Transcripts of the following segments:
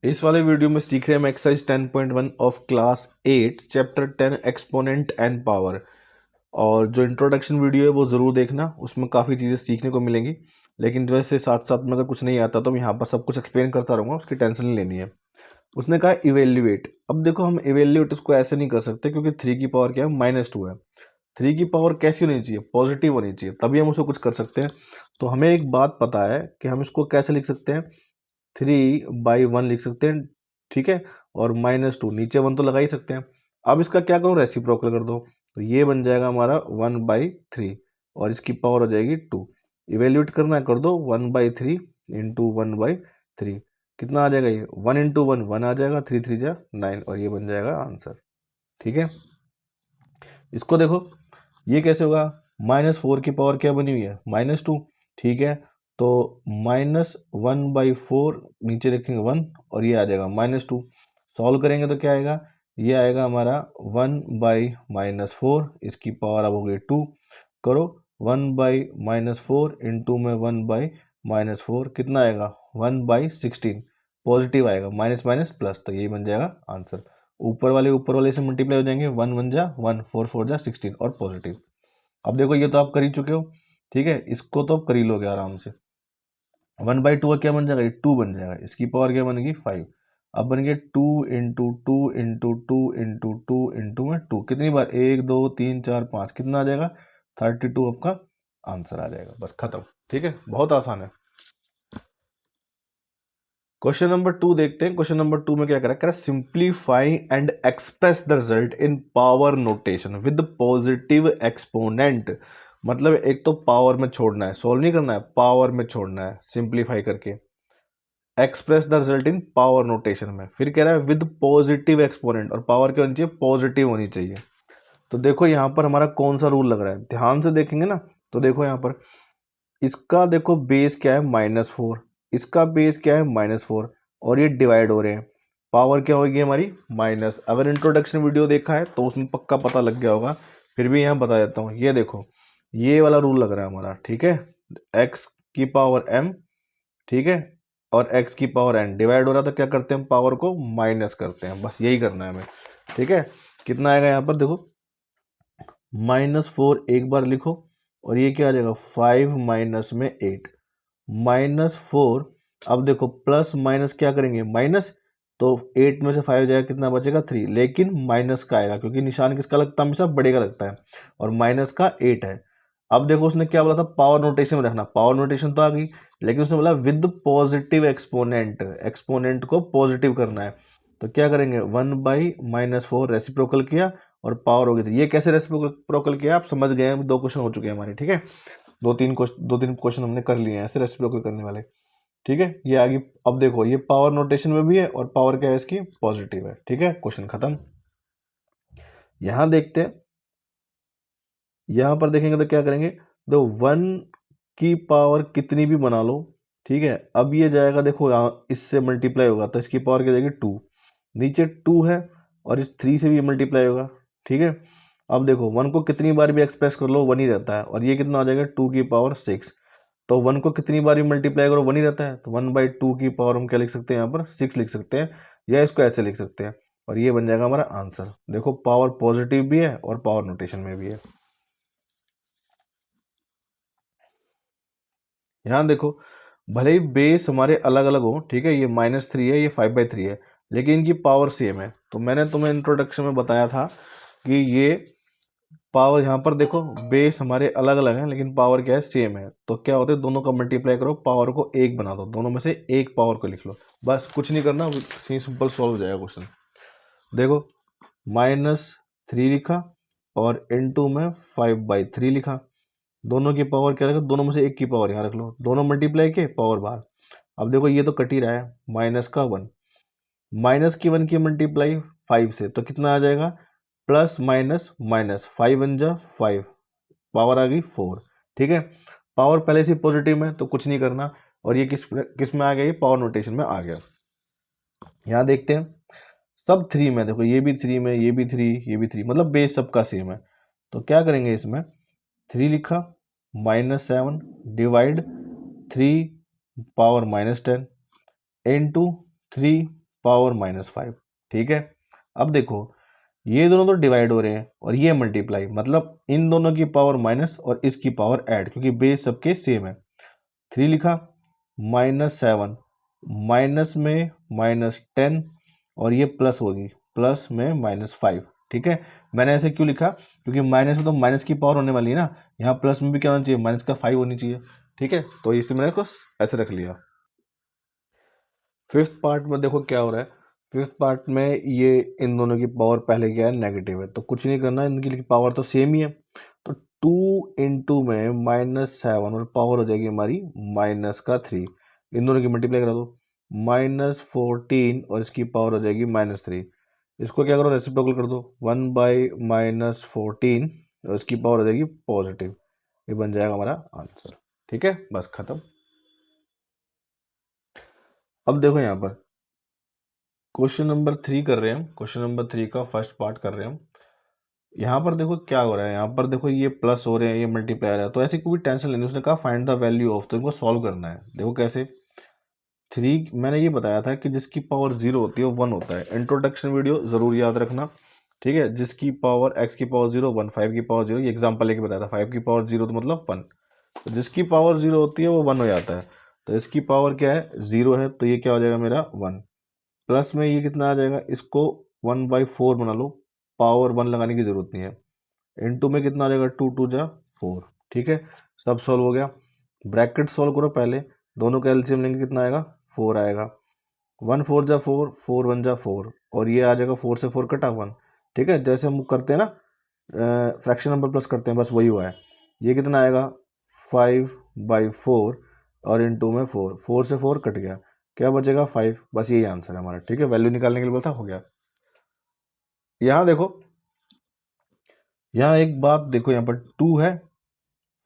इस वाले वीडियो में सीख रहे हैं हम exercise 10.1 of class 8 chapter 10 exponent and power. और जो इंट्रोडक्शन वीडियो है वो ज़रूर देखना, उसमें काफ़ी चीज़ें सीखने को मिलेंगी। लेकिन वैसे साथ साथ में अगर कुछ नहीं आता तो मैं यहाँ पर सब कुछ एक्सप्लेन करता रहूँगा, उसकी टेंशन नहीं लेनी है। उसने कहा इवेल्युएट। अब देखो हम इवेल्युएट इसको ऐसे नहीं कर सकते क्योंकि 3 की पावर क्या है, -2 है। 3 की पावर कैसी होनी चाहिए, पॉजिटिव होनी चाहिए, तभी हम उसको कुछ कर सकते हैं। तो हमें एक बात पता है कि हम इसको कैसे लिख सकते हैं, 3/1 लिख सकते हैं, ठीक है। और -2 नीचे 1 तो लगा ही सकते हैं। अब इसका क्या करो, रेसिप्रोकल कर दो, तो ये बन जाएगा हमारा 1/3 और इसकी पावर हो जाएगी 2। इवेल्यूएट करना है, कर दो 1/3 इंटू 1/3, कितना आ जाएगा ये 1 इंटू 1 1 आ जाएगा, 3 3 जा 9 और ये बन जाएगा आंसर, ठीक है। इसको देखो ये कैसे होगा, -4 की पावर क्या बनी हुई है, -2, ठीक है। तो -1/4 नीचे रखेंगे 1 और ये आ जाएगा -2। सॉल्व करेंगे तो क्या आएगा, ये आएगा हमारा 1/-4, इसकी पावर अब हो गई 2। करो 1/-4 इंटू में 1/-4 कितना आएगा 1/16, पॉजिटिव आएगा, माइनस माइनस प्लस, तो यही बन जाएगा आंसर। ऊपर वाले से मल्टीप्लाई हो जाएंगे, 1 1 जा 1, 4 4 जा 16 और पॉजिटिव। अब देखो ये तो आप कर ही चुके हो, ठीक है, इसको तो आप कर ही लोगे आराम से। 1/2 क्या बन जाएगा, 2 बन जाएगा, इसकी पावर क्या बनेगी 5। अब बन गया 2 इंटू 2 इंटू 2 इंटू 2 कितनी बार, 1 2 3 4 5, कितना आ जाएगा 32 आपका आंसर आ जाएगा, बस खत्म, ठीक है, बहुत आसान है। क्वेश्चन नंबर 2 देखते हैं। क्वेश्चन नंबर 2 में क्या करा है, simplify and express the result in power notation with positive exponent. मतलब एक तो पावर में छोड़ना है, सोल्व नहीं करना है, पावर में छोड़ना है सिंप्लीफाई करके। Express the result in power notation में फिर कह रहा है विद पॉजिटिव एक्सपोनेंट, और पावर क्या होनी चाहिए, पॉजिटिव होनी चाहिए। तो देखो यहाँ पर हमारा कौन सा रूल लग रहा है, ध्यान से देखेंगे ना, तो देखो यहाँ पर इसका देखो बेस क्या है -4, इसका बेस क्या है -4, और ये डिवाइड हो रहे हैं, पावर क्या होगी हमारी माइनस। अगर इंट्रोडक्शन वीडियो देखा है तो उसमें पक्का पता लग गया होगा, फिर भी यहाँ बता देता हूँ। ये देखो ये वाला रूल लग रहा है हमारा, ठीक है, x की पावर m, ठीक है, और x की पावर n डिवाइड हो रहा था, क्या करते हैं हम पावर को माइनस करते हैं, बस यही करना है हमें, ठीक है। कितना आएगा यहाँ पर देखो, -4 एक बार लिखो, और ये क्या आ जाएगा 5 माइनस में 8, -4। अब देखो प्लस माइनस क्या करेंगे, माइनस, तो 8 में से 5 जाएगा, कितना बचेगा 3, लेकिन माइनस का आएगा क्योंकि निशान किसका लगता है, हमेशा बड़े का लगता है, और माइनस का 8 है। अब देखो उसने क्या बोला था, पावर नोटेशन में रखना, पावर नोटेशन तो आ गई, लेकिन उसने बोला विद पॉजिटिव एक्सपोनेंट, एक्सपोनेंट को पॉजिटिव करना है। तो क्या करेंगे, 1/-4 रेसिप्रोकल किया और पावर हो गई थी। ये कैसे रेसिप्रोकल किया आप समझ गए हैं, 2 क्वेश्चन हो चुके हैं हमारे, ठीक है, 2-3 क्वेश्चन हमने कर लिए हैं ऐसे रेसिप्रोकल करने वाले, ठीक है। ये आगे अब देखो ये पावर नोटेशन में भी है और पावर क्या है इसकी, पॉजिटिव है, ठीक है, क्वेश्चन खत्म। यहां देखते हैं, यहां पर देखेंगे तो क्या करेंगे, तो 1 की पावर कितनी भी बना लो, ठीक है। अब ये जाएगा देखो यहाँ इससे मल्टीप्लाई होगा तो इसकी पावर क्या जाएगी 2, नीचे 2 है और इस 3 से भी मल्टीप्लाई होगा, ठीक है। अब देखो 1 को कितनी बार भी एक्सप्रेस कर लो 1 ही रहता है, और ये कितना आ जाएगा 2 की पावर 6। तो 1 को कितनी बार भी मल्टीप्लाई करो 1 ही रहता है, तो 1/2 की पावर हम क्या लिख सकते हैं, यहाँ पर 6 लिख सकते हैं, या इसको ऐसे लिख सकते हैं, और ये बन जाएगा हमारा आंसर। देखो पावर पॉजिटिव भी है और पावर नोटेशन में भी है। यहाँ देखो भले ही बेस हमारे अलग अलग हो, ठीक है, ये -3 है, ये 5/3 है, लेकिन इनकी पावर सेम है। तो मैंने तुम्हें इंट्रोडक्शन में बताया था कि ये पावर यहाँ पर देखो बेस हमारे अलग अलग हैं लेकिन पावर क्या है, सेम है। तो क्या होता है, दोनों का मल्टीप्लाई करो, पावर को 1 बना दो, दोनों में से एक पावर को लिख लो, बस कुछ नहीं करना, सिंपल सॉल्व हो जाएगा क्वेश्चन। देखो -3 लिखा और इनटू में 5/3 लिखा, दोनों की पावर क्या रखो, दोनों में से एक की पावर यहाँ रख लो, दोनों मल्टीप्लाई के पावर बाहर। अब देखो ये तो कट ही रहा है, माइनस का 1, माइनस की 1 की मल्टीप्लाई 5 से, तो कितना आ जाएगा, प्लस माइनस माइनस, 5 1 जा 5, पावर आ गई 4, ठीक है। पावर पहले से पॉजिटिव में तो कुछ नहीं करना, और ये किस में आ गया, ये पावर नोटेशन में आ गया। यहाँ देखते हैं सब 3 में, देखो ये भी 3 में, ये भी 3, ये भी 3, मतलब बेस सबका सेम है। तो क्या करेंगे, इसमें 3 लिखा, -7 डिवाइड 3 पावर -10 इंटू 3 पावर -5। ठीक है, अब देखो ये दोनों तो डिवाइड हो रहे हैं और ये मल्टीप्लाई, मतलब इन दोनों की पावर माइनस और इसकी पावर ऐड, क्योंकि बेस सबके सेम है। 3 लिखा, -7, माइनस में -10 और ये प्लस होगी, प्लस में -5। ठीक है, मैंने ऐसे क्यों लिखा, क्योंकि माइनस में तो माइनस की पावर होने वाली है ना, यहाँ प्लस में भी क्या होना चाहिए, माइनस का 5 होनी चाहिए। ठीक है, तो इसे मैंने को ऐसे रख लिया। फिफ्थ पार्ट में देखो क्या हो रहा है। फिफ्थ पार्ट में ये इन दोनों की पावर पहले क्या है, नेगेटिव है, तो कुछ नहीं करना, इनकी पावर तो सेम ही है। तो 2 इंटू में -7 और पावर हो जाएगी हमारी -3। इन दोनों की मल्टीप्लाई करा दो, -14 और इसकी पावर हो जाएगी -3। इसको क्या करो, रेसिप्रोकल कर दो, 1/-14 और इसकी पावर हो जाएगी पॉजिटिव। ये बन जाएगा हमारा आंसर। ठीक है, बस खत्म। अब देखो यहाँ पर क्वेश्चन नंबर 3 कर रहे हैं हम, क्वेश्चन नंबर 3 का फर्स्ट पार्ट कर रहे हैं हम। यहाँ पर देखो क्या हो रहा है, यहाँ पर देखो ये प्लस हो रहे हैं, ये मल्टीप्लाई है, तो ऐसी कोई टेंशन नहीं, उसने कहा फाइंड द वैल्यू ऑफ, तो इनको सॉल्व करना है। देखो कैसे, 3 मैंने ये बताया था कि जिसकी पावर 0 होती है वो 1 होता है। इंट्रोडक्शन वीडियो ज़रूर याद रखना। ठीक है, जिसकी पावर x की पावर 0 1, 5 की पावर 0, ये एग्जाम्पल लेके बताया था, 5 की पावर 0 तो मतलब 1, तो जिसकी पावर 0 होती है वो 1 हो जाता है। तो इसकी पावर क्या है, 0 है, तो ये क्या हो जाएगा मेरा 1। प्लस में ये कितना आ जाएगा, इसको 1/4 बना लो, पावर 1 लगाने की जरूरत नहीं है। इनटू में कितना आ जाएगा, 2 2 जा 4। ठीक है, सब सॉल्व हो गया। ब्रैकेट सॉल्व करो पहले, दोनों का एलसीएम लेंगे, कितना आएगा, 4 आएगा। 1 4 जा 4, 4 1 जा 4, और ये आ जाएगा 4 से 4 कटा 1। ठीक है, जैसे हम करते हैं ना फ्रैक्शन नंबर प्लस करते हैं, बस वही हुआ है। ये कितना आएगा, 5/4 और इनटू में 4, 4 से 4 कट गया, क्या बचेगा 5। बस यही आंसर है हमारा। ठीक है, वैल्यू निकालने के लिए बोलता, हो गया। यहाँ देखो, यहाँ एक बात देखो, यहाँ पर 2 है,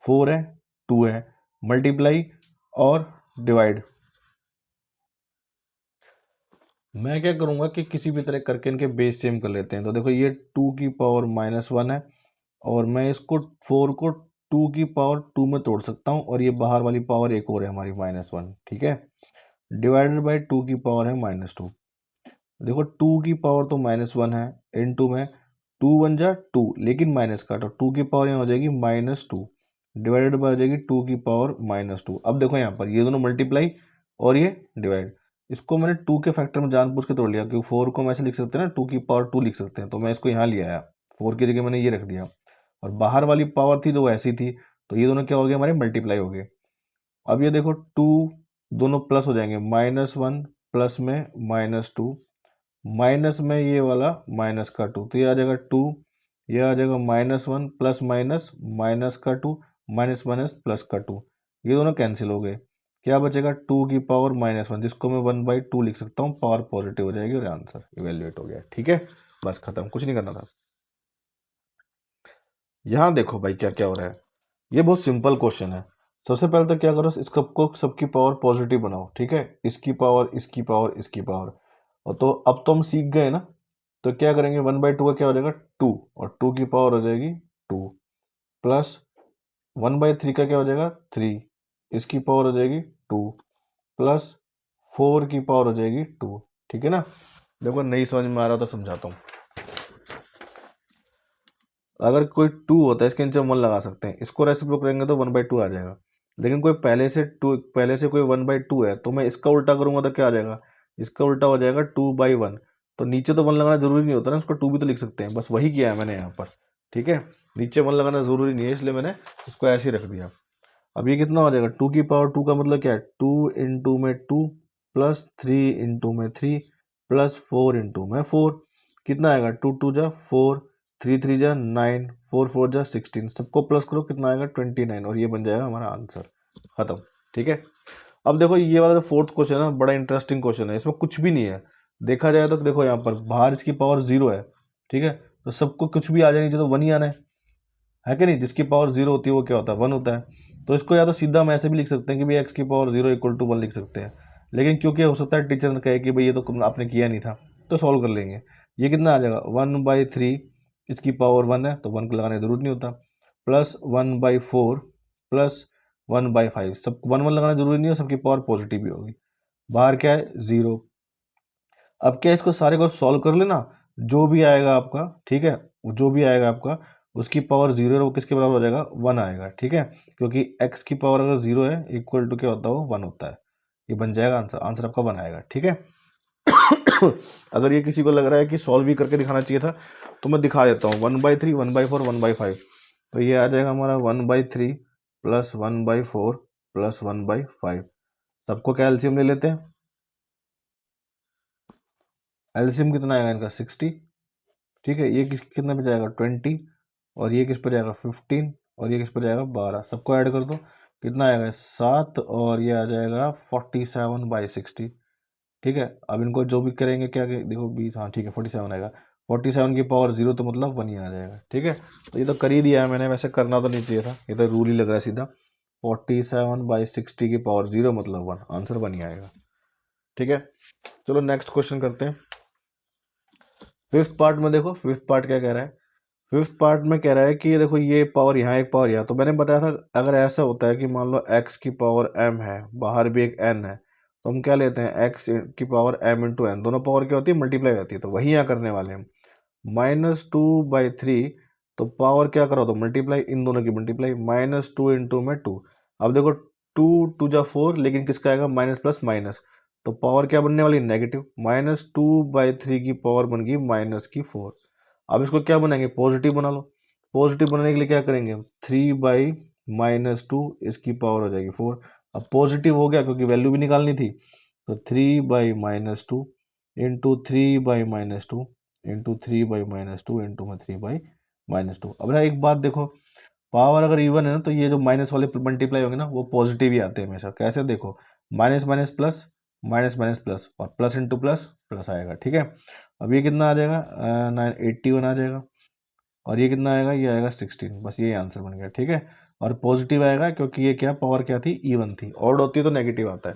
4 है, 2 है, मल्टीप्लाई और डिवाइड। मैं क्या करूँगा कि किसी भी तरह करके इनके बेस सेम कर लेते हैं। तो देखो ये 2 की पावर -1 है, और मैं इसको 4 को 2 की पावर 2 में तोड़ सकता हूँ, और ये बाहर वाली पावर एक और है हमारी -1। ठीक है, डिवाइडेड बाई 2 की पावर है -2। देखो 2 की पावर तो -1 है, इनटू में 2 1 जा 2, लेकिन माइनस का, तो 2 की पावर यहाँ हो जाएगी -2, डिवाइडेड बाई हो जाएगी 2 की पावर -2। अब देखो यहाँ पर ये दोनों मल्टीप्लाई और ये डिवाइड, इसको मैंने 2 के फैक्टर में जानबूझ के तोड़ लिया, क्योंकि 4 को हम ऐसे लिख सकते हैं ना, 2 की पावर 2 लिख सकते हैं, तो मैं इसको यहाँ ले आया, 4 की जगह मैंने ये रख दिया, और बाहर वाली पावर थी जो ऐसी थी, तो ये दोनों क्या हो गए, हमारे मल्टीप्लाई हो गए। अब ये देखो 2 दोनों प्लस हो जाएंगे, -1 प्लस में -2, माइनस में ये वाला माइनस का 2, तो ये आ जाएगा 2, ये आ जाएगा -1 प्लस माइनस माइनस का 2, माइनस माइनस प्लस का 2, ये दोनों कैंसिल हो गए, क्या बचेगा 2 की पावर -1, जिसको मैं 1/2 लिख सकता हूँ, पावर पॉजिटिव हो जाएगी और आंसर इवेल्युएट हो गया। ठीक है, बस खत्म, कुछ नहीं करना था। यहाँ देखो भाई क्या क्या हो रहा है, ये बहुत सिंपल क्वेश्चन है। सबसे पहले तो क्या करो, इस कप को सबकी पावर पॉजिटिव बनाओ। ठीक है, इसकी पावर, इसकी पावर, इसकी पावर, और तो अब तो हम सीख गए ना, तो क्या करेंगे, 1/2 का क्या हो जाएगा 2, और 2 की पावर हो जाएगी 2, प्लस 1/3 का क्या हो जाएगा 3, इसकी पावर हो जाएगी 2, प्लस 4 की पावर हो जाएगी 2। ठीक है ना, देखो नहीं समझ में आ रहा तो समझाता हूँ। अगर कोई 2 होता है, इसके नीचे 1 लगा सकते हैं, इसको रेसिप्रोकल करेंगे तो 1/2 आ जाएगा। लेकिन कोई पहले से कोई 1/2 है, तो मैं इसका उल्टा करूंगा तो क्या आ जाएगा, इसका उल्टा हो जाएगा 2/1। तो नीचे तो 1 लगाना जरूरी नहीं होता ना, इसको 2 भी तो लिख सकते हैं, बस वही किया है मैंने यहाँ पर। ठीक है, नीचे 1 लगाना जरूरी नहीं है, इसलिए मैंने इसको ऐसे ही रख दिया। अब ये कितना हो जाएगा, 2 की पावर 2 का मतलब क्या है, 2 इंटू में 2 प्लस 3 इंटू में 3 प्लस 4 इंटू में 4, कितना आएगा, 2 2 जा 4, 3 3 जा 9, 4 4 जा 16, सबको प्लस करो, कितना आएगा 29, और ये बन जाएगा हमारा आंसर। खत्म। ठीक है, अब देखो ये वाला जो फोर्थ क्वेश्चन है ना, बड़ा इंटरेस्टिंग क्वेश्चन है, इसमें कुछ भी नहीं है। देखा जाए तो देखो यहाँ पर बाहर इसकी पावर 0 है। ठीक है, तो सबको कुछ भी आ जाए नीचे तो 1 ही आना है कि नहीं, जिसकी पावर 0 होती है वो क्या होता है, 1 होता है। तो इसको या तो सीधा हम ऐसे भी लिख सकते हैं कि भाई x की पावर 0 = 1 लिख सकते हैं, लेकिन क्योंकि हो सकता है टीचर ने कहे कि भाई ये तो आपने किया नहीं था, तो सॉल्व कर लेंगे। ये कितना आ जाएगा, 1/3, इसकी पावर 1 है तो 1 को लगाने की जरूरत नहीं होता, प्लस 1/4 प्लस 1/5, सब 1 1 लगाना जरूरी नहीं है, सबकी पावर पॉजिटिव भी होगी। बाहर क्या है 0। अब क्या इसको सारे को सॉल्व कर लेना, जो भी आएगा आपका, ठीक है, जो भी आएगा आपका उसकी पावर जीरो है, वो किसके बराबर हो जाएगा, वन आएगा, ठीक है, क्योंकि एक्स की पावर अगर जीरो है इक्वल टू क्या होता है, वो वन होता है। ये बन जाएगा आंसर, आंसर आपका वन आएगा, ठीक है। अगर ये किसी को लग रहा है कि सॉल्व भी करके दिखाना चाहिए था, तो मैं दिखा देता हूँ, 1/3, 1/4, 1/5, तो ये आ जाएगा हमारा 1/3 प्लस 1/4 प्लस 1/5। सबको क्या एलसीएम ले लेते हैं, एलसीएम कितना आएगा इनका 60, ठीक है, ये कितना पे जाएगा 20, और ये किस पर जाएगा 15, और ये किस पर जाएगा 12, सबको ऐड कर दो, कितना आएगा 7, और ये आ जाएगा 47/60, ठीक है। अब इनको जो भी करेंगे क्या देखो 20, हाँ ठीक है 47 आएगा, 47 की पावर जीरो, तो मतलब वन ही आ जाएगा, ठीक है। तो ये तो कर ही दिया है मैंने, वैसे करना तो नहीं चाहिए था, ये तो रूल ही लग रहा है सीधा, 47/60 की पावर जीरो मतलब वन, आंसर वन ही आएगा, ठीक है। चलो नेक्स्ट क्वेश्चन करते हैं। फिफ्थ पार्ट में देखो, फिफ्थ पार्ट क्या कह रहा है, फिफ्थ पार्ट में कह रहा है कि ये देखो ये पावर यहाँ, एक पावर यहाँ, तो मैंने बताया था अगर ऐसा होता है कि मान लो x की पावर m है, बाहर भी एक n है, तो हम क्या लेते हैं x की पावर m इंटू एन, दोनों पावर क्या होती है, मल्टीप्लाई होती है, तो वही यहाँ करने वाले हैं। -2/3, तो पावर क्या करो तो मल्टीप्लाई, इन दोनों की मल्टीप्लाई, -2 इंटू में 2, अब देखो 2 2 जा 4, लेकिन किसका आएगा माइनस प्लस माइनस, तो पावर क्या बनने वाली, नेगेटिव, -2/3 की पावर बन गई -4। अब इसको क्या बनाएंगे, पॉजिटिव बना लो, पॉजिटिव बनाने के लिए क्या करेंगे, 3/-2 इसकी पावर हो जाएगी 4। अब पॉजिटिव हो गया क्योंकि वैल्यू भी निकालनी थी, तो 3/-2 इंटू 3/-2 इंटू 3/-2 इंटू में 3/-2। अब ना एक बात देखो, पावर अगर इवन है ना, तो ये जो माइनस वाले मल्टीप्लाई होंगे ना, वो पॉजिटिव ही आते हैं हमेशा, कैसे देखो, minus minus plus, minus minus plus, और प्लस इंटू प्लस प्लस आएगा, ठीक है। अब ये कितना आ जाएगा 981 आ जाएगा, और ये कितना आएगा, ये आएगा 16, बस ये आंसर बन गया, ठीक है। और पॉजिटिव आएगा क्योंकि ये क्या पावर क्या थी, इवन थी, ऑड होती है तो नेगेटिव आता है।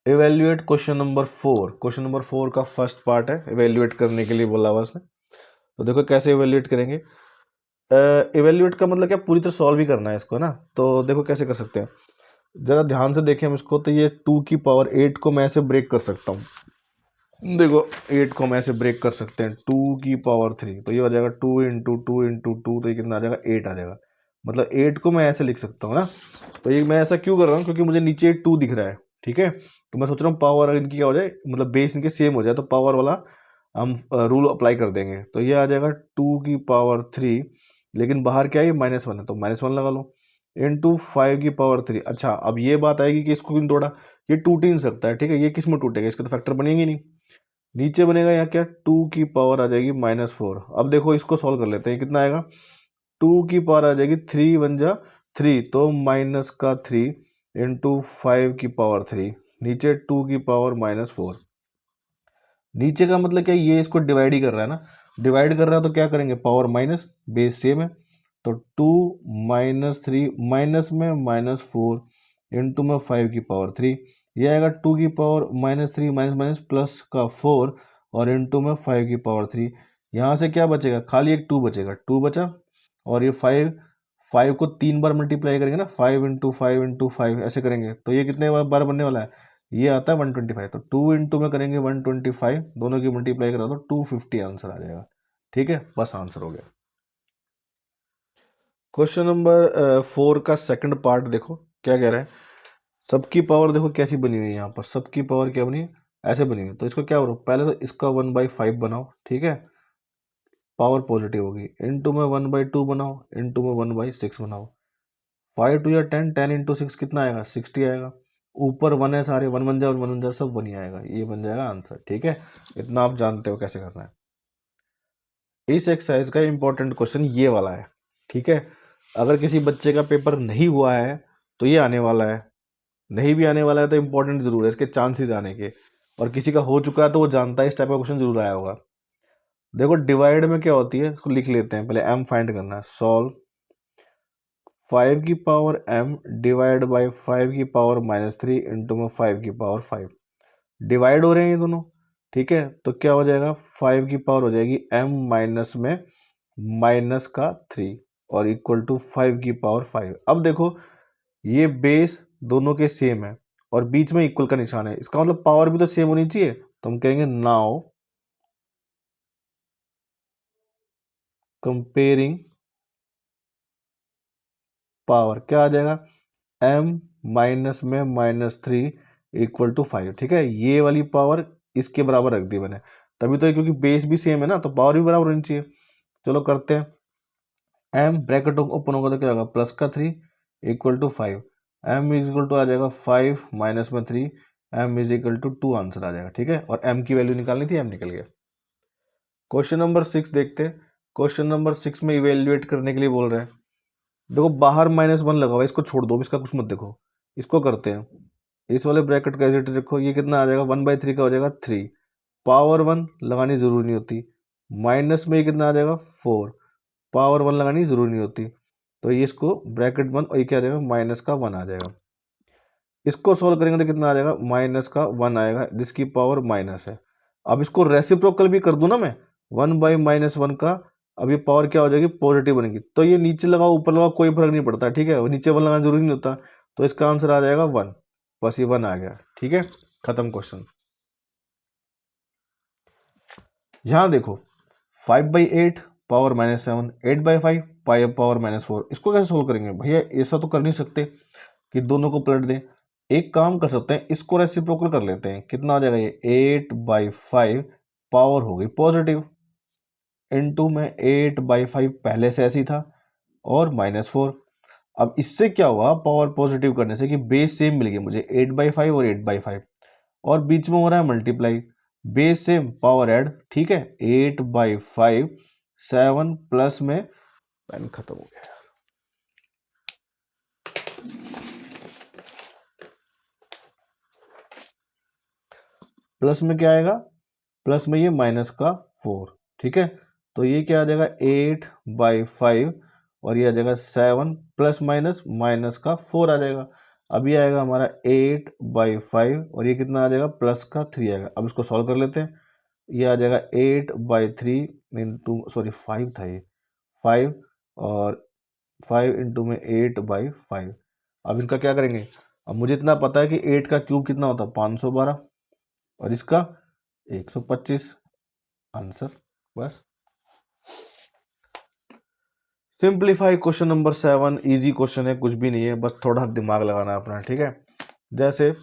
Evaluate question number 4, question number 4 का फर्स्ट पार्ट है, इवेल्युएट करने के लिए बोला हुआ उसने, तो देखो कैसे इवेल्युएट करेंगे। इवेल्युएट का मतलब क्या, पूरी तरह सॉल्व ही करना है इसको ना, तो देखो कैसे कर सकते हैं, जरा ध्यान से देखें हम इसको, तो ये 2 की पावर 8 को मैं ऐसे ब्रेक कर सकता हूँ, देखो 8 को हम ऐसे ब्रेक कर सकते हैं, 2 की पावर 3, तो ये हो जाएगा 2 इंटू 2 इंटू 2, तो ये कितना आ जाएगा 8 आ जाएगा, मतलब 8 को मैं ऐसे लिख सकता हूँ ना। तो ये मैं ऐसा क्यों कर रहा हूँ, क्योंकि मुझे नीचे 2 दिख रहा है, ठीक है, तो मैं सोच रहा हूँ पावर इनकी क्या हो जाए, मतलब बेस इनके सेम हो जाए, तो पावर वाला हम रूल अप्लाई कर देंगे, तो ये आ जाएगा 2 की पावर 3, लेकिन बाहर क्या है, -1 है, तो -1 लगा लो, इंटू 5 की पावर 3। अच्छा अब ये बात आएगी कि इसको क्यों तोड़ा, ये टूट ही नहीं सकता है, ठीक है, ये किस में टूटेगा, इसके तो फैक्टर बनेंगे नहीं, नीचे बनेगा यहाँ क्या, 2 की पावर आ जाएगी -4। अब देखो इसको सॉल्व कर लेते हैं, कितना आएगा, 2 की पावर आ जाएगी 3 1 जा 3, तो माइनस का 3 इंटू 5 की पावर 3, नीचे 2 की पावर -4, नीचे का मतलब क्या, ये इसको डिवाइड ही कर रहा है ना, डिवाइड कर रहा है तो क्या करेंगे, पावर माइनस, बेस सेम है, तो 2 -3 माइनस में -4 इंटू में 5 की पावर 3, ये आएगा 2 की पावर -3 माइनस माइनस प्लस का 4, और इंटू में 5 की पावर 3, यहाँ से क्या बचेगा, खाली एक 2 बचेगा, 2 बचा, और ये 5 को 3 बार मल्टीप्लाई करेंगे ना, 5 इंटू 5 इंटू 5 ऐसे करेंगे, तो ये कितने बार बनने वाला है, ये आता है 125, तो 2 इंटू में करेंगे 125, दोनों की मल्टीप्लाई करा तो 250 आंसर आ जाएगा, ठीक है, बस आंसर हो गया। क्वेश्चन नंबर 4 का सेकंड पार्ट देखो क्या कह रहा है, सबकी पावर देखो कैसी बनी हुई है, यहाँ पर सबकी पावर क्या बनी है, ऐसे बनी हुई है, तो इसको क्या करो, पहले तो इसका 1/5 बनाओ, ठीक है, पावर पॉजिटिव होगी, इंटू में 1/2 बनाओ, इंटू में 1/6 बनाओ, 5 2 या 10, 10 इंटू 6 कितना आएगा 60 आएगा, ऊपर 1 है, सारे 1 1 जा 1 1 जा सब 1 ही आएगा, ये बन जाएगा आंसर, ठीक है, इतना आप जानते हो कैसे करना है। इस एक्सरसाइज का इंपॉर्टेंट क्वेश्चन ये वाला है, ठीक है, अगर किसी बच्चे का पेपर नहीं हुआ है तो ये आने वाला है, नहीं भी आने वाला है तो इंपॉर्टेंट जरूर है, इसके चांसेस आने के, और किसी का हो चुका है तो वो जानता है इस टाइप का क्वेश्चन जरूर आया होगा। देखो डिवाइड में क्या होती है, इसको लिख लेते हैं, पहले m फाइंड करना है, सॉल्व 5 की पावर m डिवाइड बाई 5 की पावर -3 इंटू में 5 की पावर 5, डिवाइड हो रहे हैं ये दोनों, ठीक है, तो क्या हो जाएगा 5 की पावर हो जाएगी m माइनस में माइनस का 3, और इक्वल टू 5 की पावर 5। अब देखो ये बेस दोनों के सेम है, और बीच में इक्वल का निशान है, इसका मतलब पावर भी तो सेम होनी चाहिए। तो हम कहेंगे नाउ कंपेयरिंग पावर, क्या आ जाएगा, m माइनस में -3 इक्वल टू 5। ठीक है, ये वाली पावर इसके बराबर रख दी मैंने, तभी तो, क्योंकि बेस भी सेम है ना, तो पावर भी बराबर होनी चाहिए। चलो करते हैं, m ब्रैकेट ओपन होगा तो क्या होगा, प्लस का 3 equal to 5, m is equal to आ जाएगा 5 माइनस में 3, m is equal to 2 answer आ जाएगा। ठीक है, और m की वैल्यू निकालनी थी, m निकल गया। क्वेश्चन नंबर 6 देखते हैं। क्वेश्चन नंबर 6 में इवेल्युएट करने के लिए बोल रहे हैं। देखो बाहर -1 लगा हुआ है, इसको छोड़ दो, इसका कुछ मत देखो। इसको करते हैं, इस वाले ब्रैकेट का एज रखो, ये कितना आ जाएगा, 1/3 का हो जाएगा 3, पावर 1 लगानी जरूरी नहीं होती, माइनस में ये कितना आ जाएगा 4, पावर 1 लगानी जरूरी नहीं होती, तो ये इसको ब्रैकेट 1 और ये क्या आ जाएगा, माइनस का 1 आ जाएगा। इसको सोल्व करेंगे तो कितना आ जाएगा, माइनस का 1 आएगा, जिसकी पावर माइनस है। अब इसको रेसिप्रोकल भी कर दूं ना मैं, 1/-1 का, अब ये पावर क्या हो जाएगी, पॉजिटिव बनेगी, तो ये नीचे लगाओ ऊपर लगाओ कोई फर्क नहीं पड़ता। ठीक है, नीचे 1 लगाना जरूरी नहीं होता, तो इसका आंसर आ जाएगा 1, बस ये 1 आ गया। ठीक है, खत्म क्वेश्चन। यहाँ देखो 5/8 पावर -7, 8/5 पावर -4, इसको कैसे सोल्व करेंगे भैया, ऐसा तो कर नहीं सकते कि दोनों को पलट दें। एक काम कर सकते हैं, इसको रेसिप्रोकल कर लेते हैं, कितना हो जाएगा, ये 8/5 पावर हो गई पॉजिटिव, इनटू में 8/5 पहले से ऐसी था, और -4। अब इससे क्या हुआ, पावर पॉजिटिव करने से, कि बेस सेम मिल गई मुझे, 8/5 और 8/5, और बीच में हो रहा है multiply, base same power add. ठीक है, 8/5 7 प्लस में, पेन खत्म हो गया, प्लस में क्या आएगा, प्लस में ये माइनस का 4। ठीक है, तो ये क्या आ जाएगा 8/5, और ये आ जाएगा 7 प्लस माइनस माइनस का 4 आ जाएगा। अब ये आएगा हमारा 8/5, और ये कितना आ जाएगा, प्लस का 3 आएगा। अब इसको सॉल्व कर लेते हैं, ये आ जाएगा 8/3 इंटू, सॉरी 5 था ये, 5, और 5 इंटू में 8/5। अब इनका क्या करेंगे, अब मुझे इतना पता है कि 8 का क्यूब कितना होता है, 512, और इसका 125 आंसर। बस simplify question number 7, easy question है, कुछ भी नहीं है, बस थोड़ा दिमाग लगाना है अपना। ठीक है, जैसे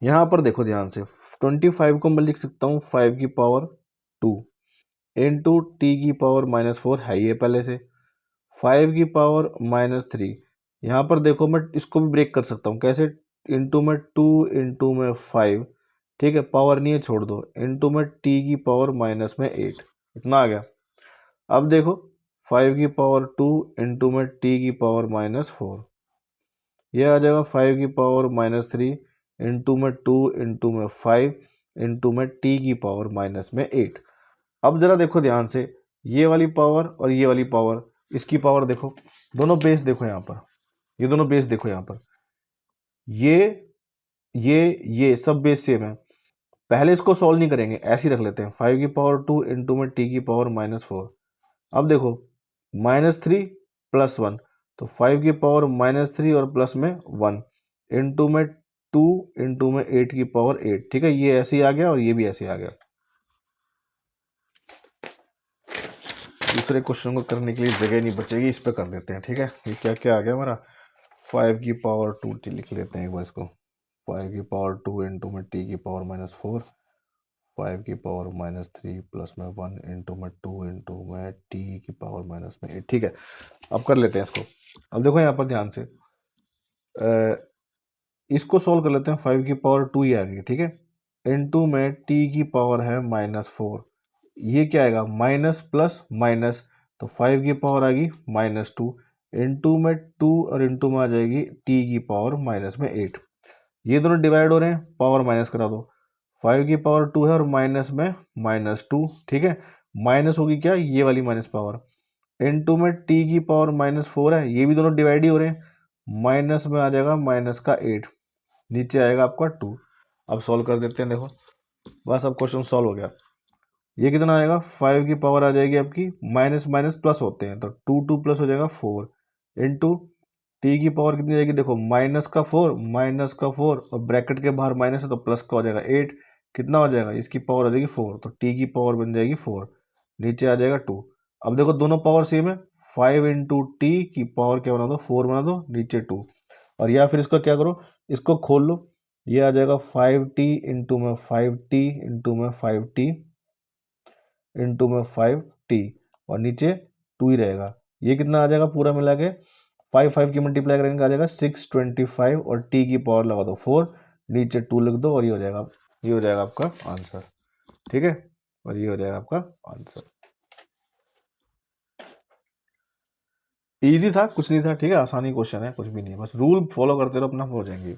यहाँ पर देखो ध्यान से, 25 को मैं लिख सकता हूँ 5 की पावर 2 इंटू टी की पावर -4 है ये पहले से, 5 की पावर -3, यहाँ पर देखो मैं इसको भी ब्रेक कर सकता हूँ, कैसे, इंटू में 2 इंटू में 5, ठीक है, पावर नहीं है छोड़ दो, इंटू में टी की पावर माइनस में 8, इतना आ गया। अब देखो 5 की पावर 2 इंटू में टी की पावर -4, यह आ जाएगा 5 की पावर -3 इंटू में 2 इंटू में 5 इंटू में टी की पावर -8। अब जरा देखो ध्यान से, ये वाली पावर और ये वाली पावर, इसकी पावर देखो, दोनों बेस देखो यहाँ पर, ये दोनों बेस देखो यहाँ पर, ये सब बेस सेम है। पहले इसको सॉल्व नहीं करेंगे, ऐसे ही रख लेते हैं, 5 की पावर 2 इंटू में टी की पावर -4। अब देखो -3 + 1, तो 5 की पावर -3 और प्लस में 1 इंटू में 2 इंटू में 8 की पावर 8। ठीक है, ये ऐसे ही आ गया और ये भी ऐसे ही आ गया। दूसरे क्वेश्चन को करने के लिए जगह नहीं बचेगी, इस पे कर देते हैं। ठीक है, ये क्या क्या आ गया हमारा, 5 की पावर 2 लिख लेते हैं एक बार इसको, 5 की पावर 2 इंटू में टी की पावर -4, 5 की पावर -3 प्लस में 1 इंटू में 2 इंटू में टी की पावर -8। ठीक है, अब कर लेते हैं इसको। अब देखो यहाँ पर ध्यान से, इसको सोल्व कर लेते हैं, 5 की पावर 2 ही आ गई। ठीक है, इंटू में टी की पावर है -4, ये क्या आएगा, माइनस प्लस माइनस, तो 5 की पावर आ गई -2 इंटू में 2 और इंटू में आ जाएगी टी की पावर -8। ये दोनों डिवाइड हो रहे हैं, पावर माइनस करा दो, 5 की पावर 2 है और माइनस में -2। ठीक है, माइनस होगी क्या, ये वाली माइनस पावर, इंटू में टी की पावर -4 है, ये भी दोनों डिवाइड ही हो रहे हैं, माइनस में आ जाएगा -8, नीचे आएगा आपका 2। अब सॉल्व कर देते हैं, देखो बस अब क्वेश्चन सॉल्व हो गया। ये कितना आएगा, 5 की पावर आ जाएगी आपकी, माइनस माइनस प्लस होते हैं, तो 2 2 प्लस हो जाएगा 4 इंटू टी की पावर कितनी जाएगी, देखो -4 और ब्रैकेट के बाहर माइनस है तो प्लस का हो जाएगा 8, कितना हो जाएगा, इसकी पावर हो जाएगी 4, तो टी की पावर बन जाएगी 4, नीचे आ जाएगा 2। अब देखो दोनों पावर सेम है, 5 इंटू टी की पावर क्या बना दो, 4 बना दो, नीचे 2। और या फिर इसको क्या करो, इसको खोल लो, ये आ जाएगा 5t इंटू में 5t इंटू में 5t इंटू में 5t, और नीचे 2 ही रहेगा। ये कितना आ जाएगा पूरा मिला के, 5 की मल्टीप्लाई करेंगे आ जाएगा 625, और t की पावर लगा दो 4, नीचे 2 लिख दो, और ये हो जाएगा आपका आंसर। ठीक है, और ये हो जाएगा आपका आंसर। इजी था, कुछ नहीं था, ठीक है, आसानी क्वेश्चन है, कुछ भी नहीं है, बस रूल फॉलो करते रहो, अपना हो जाएंगे।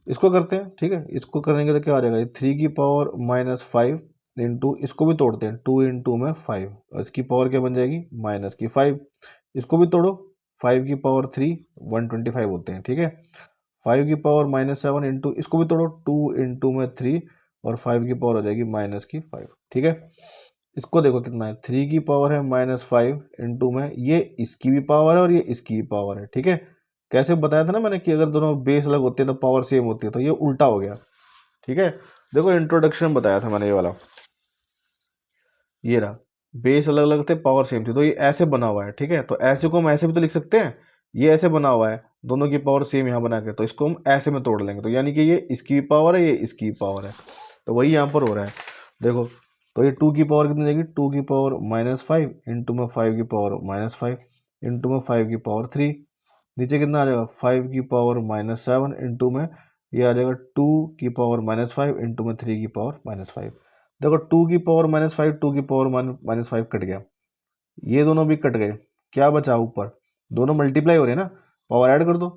इसको करते हैं, ठीक है, इसको करेंगे तो क्या आ जाएगा, 3 की पावर -5 इंटू, इसको भी तोड़ते हैं, 2 इंटू में 5, और इसकी पावर क्या बन जाएगी, -5, इसको भी तोड़ो, 5 की पावर 3 125 होते हैं, ठीक है। 5 की पावर -7 इंटू, इसको भी तोड़ो, 2 इंटू में 3, और 5 की पावर हो जाएगी -5, ठीक है। इसको देखो कितना है, 3 की पावर है -5 इंटू में, ये इसकी भी पावर है और ये इसकी भी पावर है, ठीक है। कैसे बताया था ना मैंने कि अगर दोनों बेस अलग होते हैं तो पावर सेम होती है, तो ये उल्टा हो गया, ठीक है। देखो इंट्रोडक्शन बताया था मैंने, ये वाला, ये रहा, बेस अलग अलग थे, पावर सेम थी, तो ये ऐसे बना हुआ है, ठीक है। तो ऐसे को हम ऐसे भी तो लिख सकते हैं, ये ऐसे बना हुआ है, दोनों की पावर सेम यहाँ बना के, तो इसको हम ऐसे में तोड़ लेंगे, तो यानी कि ये इसकी भी पावर है, ये इसकी भी पावर है, तो वही यहाँ पर हो रहा है। देखो, तो ये 2 की पावर कितनी जाएगी, 2 की पावर -5 इंटू में 5 की पावर -5 इंटू में 5 की पावर 3, नीचे कितना आ जाएगा, 5 की पावर -7 इंटू में, ये आ जाएगा 2 की पावर -5 इंटू में 3 की पावर -5। देखो 2 की पावर -5, 2 की पावर -5 कट गया, ये दोनों भी कट गए, क्या बचा ऊपर, दोनों मल्टीप्लाई हो रहे हैं ना, पावर ऐड कर दो,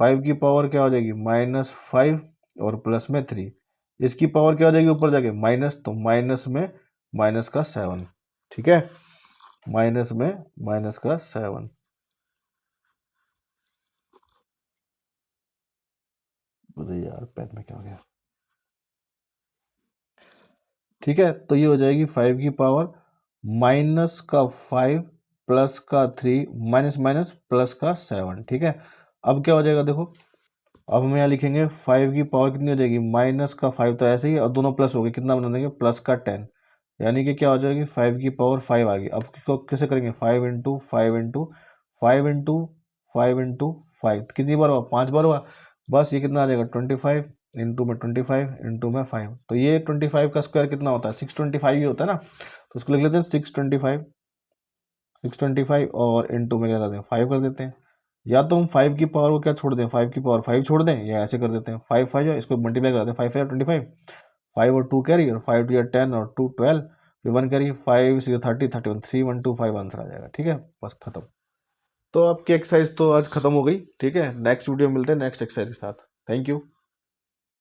5 की पावर क्या हो जाएगी, -5 और प्लस में 3, इसकी पावर क्या हो जाएगी ऊपर जाके माइनस, तो माइनस में माइनस का 7, ठीक है, माइनस में माइनस का 7। बताइए यार पेन में क्या हो गया, ठीक है। तो ये हो जाएगी 5 की पावर -5 प्लस का 3 माइनस माइनस प्लस का 7, ठीक है। अब क्या हो जाएगा, देखो अब हम यहाँ लिखेंगे 5 की पावर कितनी हो जाएगी, -5 तो ऐसे ही, और दोनों प्लस हो गए, कितना बना देंगे, प्लस का 10, यानी कि क्या हो जाएगी, 5 की पावर 5 आ गई। अब कैसे करेंगे, 5 इंटू 5 इंटू 5 इंटू 5 इंटू 5, कितनी बार हुआ, 5 बार हुआ, बस ये कितना आ जाएगा, 25 इंटू में 25 इंटू में 5, तो ये 25 का स्क्वायर कितना होता है, 625 ही होता है ना, तो उसको लिख लेते हैं 625 और इंटू में क्या करते हैं, 5 कर देते हैं। या तो हम 5 की पावर को क्या छोड़ दें, 5 की पावर 5 छोड़ दें, या ऐसे कर देते हैं 5 5 है, इसको मल्टीप्लाई कराते हैं, 5 5 25, 5 और 2 कैरी, और 5 2 10 और 2 12, फिर 1 कैरी, 5 6 30 31, 3 1 2 5 आंसर आ जाएगा, ठीक है, बस खत्म। तो आपकी एक्सरसाइज तो आज खत्म हो गई, ठीक है, नेक्स्ट वीडियो मिलते हैं नेक्स्ट एक्सरसाइज के साथ। Thank you.